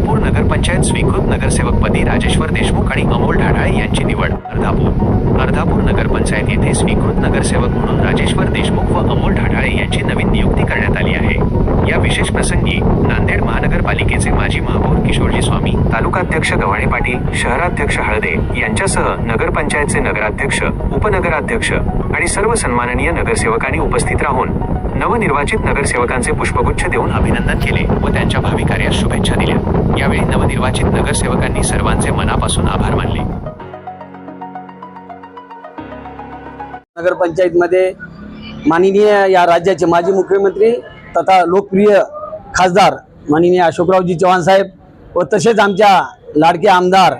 अर्धापूर नगरपंचायत स्वीकृत नगरसेवकपदी राजेश्वर देशमुख आणि अमोल ढाढाळे यांची निवड। अर्धापूर नगरपंचायत येथे स्वीकृत नगरसेवक म्हणून राजेश्वर देशमुख व अमोल ढाढाळे यांची नवीन नियुक्ती करण्यात आली आहे। या विशेष प्रसंगी नांदेड महानगरपालिकेचे माजी महापौर किशोरजी स्वामी, तालुकाध्यक्ष गव्हाणे पाटील, शहराध्यक्ष हळदे यांच्यासह नगरपंचायतचे नगराध्यक्ष, उपनगराध्यक्ष आणि सर्व सन्माननीय नगरसेवकांनी उपस्थित राहून नवनिर्वाचित नगरसेवकांचे पुष्पगुच्छ देऊन अभिनंदन केले व त्यांच्या भावी कार्यास शुभेच्छा दिल्या। यावेळी नवनिर्वाचित नगरसेवकांनी सर्वांचे मनापासून आभार मानले। नगरपंचायत मध्ये माननीय या राज्याचे माजी मुख्यमंत्री तथा लोकप्रिय खासदार माननीय अशोकरावजी चव्हाण साहेब व तसेच आमच्या लाडके आमदार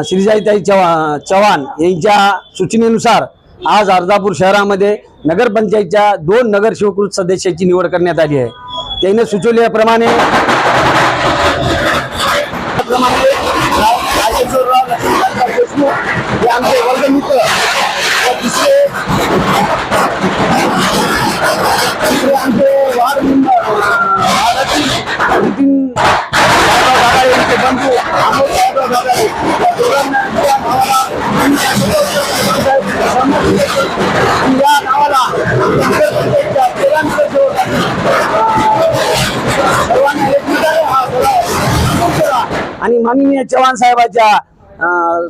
श्रीजाईताई चव्हाण यांच्या सूचनेनुसार आज अर्धापूर शहरामध्ये नगरपंचायतच्या 2 नगरसेवकृत सदस्याची निवड करण्यात आली आहे। त्यांनी सुचवल्याप्रमाणे आमचे वर्गमित्र आमचे वार्ड मेंबर नितीन यांचे बंधू या नावाला आणि माननीय चव्हाण साहेबांच्या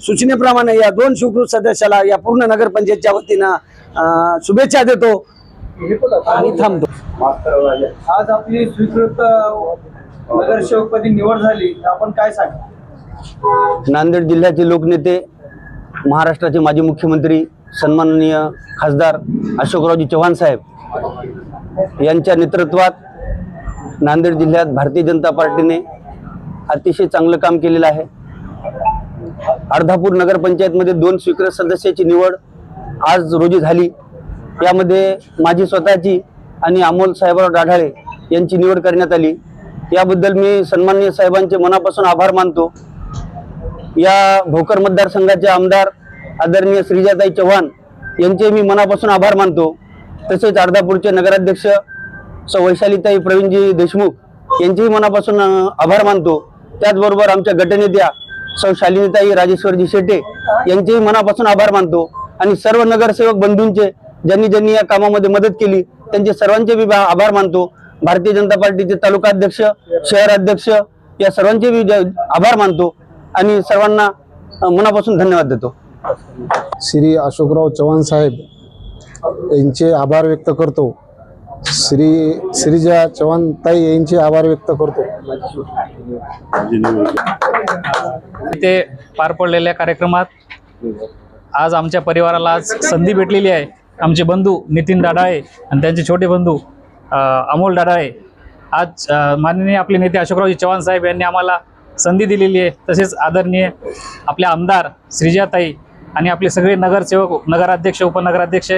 सूचनेप्रमाणे या 2 स्वीकृत सदस्याला या पूर्ण नगरपंचायतच्या वतीनं शुभेच्छा देतो आणि थांबतो। आज आपली स्वीकृत नगरसेवकपदी निवड झाली, आपण काय सांगा? नांदेड जिल्ह्याचे लोकनेते, महाराष्ट्राचे माजी मुख्यमंत्री सन्माननीय खासदार अशोकरावजी चव्हाण साहेब यांच्या नेतृत्वात नांदेड जिल्ह्यात भारतीय जनता पार्टीने अतिशय चांगलं काम केलेलं आहे। अर्धापूर नगरपंचायतमध्ये 2 स्वीकृत सदस्याची निवड आज रोजी झाली। यामध्ये माझी स्वतःची आणि अमोल साहेबराव ढाढाळे यांची निवड करण्यात आली। याबद्दल मी सन्माननीय साहेबांचे मनापासून आभार मानतो। या भोकर मतदारसंघाचे आमदार आदरणीय श्रीजाताई चव्हाण यांचे मी मनापासून आभार मानतो। तसेच अर्धापूरचे नगराध्यक्ष सौ वैशालीताई प्रवीणजी देशमुख यांचेही मनापासून आभार मानतो। त्याचबरोबर आमच्या गटनेत्या सौ शालिनीताई राजेश्वरजी शेटे यांचेही मनापासून आभार मानतो आणि सर्व नगरसेवक बंधूंचे ज्यांनी या कामामध्ये मदत केली त्यांचे सर्वांचे मी आभार मानतो। भारतीय जनता पार्टीचे तालुकाध्यक्ष, शहराध्यक्ष या सर्वांचे मी आभार मानतो आणि सर्वांना मनापासून धन्यवाद देतो। श्री अशोकराव चव्हाण साहेब यांचे आभार व्यक्त करतो। श्रीजा चव्हाण ताई यांचे आभार व्यक्त करतो। इथे पार पडलेल्या कार्यक्रमात आज आमच्या परिवाराला आज संधी भेटलेली आहे। आमचे बंधू नितीन ढाढाळे आणि त्यांचे छोटे बंधू अमोल ढाढाळे आज माननीय आपले नेते अशोकरावजी चव्हाण साहेब यांनी आम्हाला संधी दिलेली आहे। तसेच आदरणीय आपले आमदार श्रीजाताई आणि आपले सगळे नगरसेवक, नगराध्यक्ष, उपनगराध्यक्ष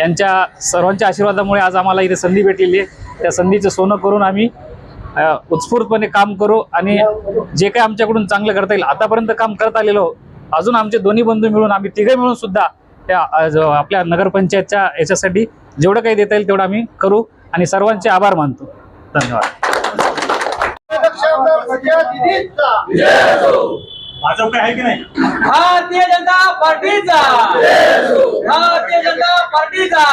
यांच्या सर्वांच्या आशीर्वादामुळे आज आम्हाला इथे संधी भेटलेली आहे। त्या संधीचं सोनं करून आम्ही उत्स्फूर्तपणे काम करू आणि जे काही आमच्याकडून चांगलं करता येईल, आतापर्यंत काम करत आलेलो, अजून आमचे दोन्ही बंधू मिळून आम्ही तिघे मिळून सुद्धा त्या आपल्या नगरपंचायतच्या याच्यासाठी जेवढं काही देता येईल तेवढं आम्ही करू आणि सर्वांचे आभार मानतो। धन्यवाद। भारतीय जनता पार्टीचा, भारतीय जनता पार्टीचा।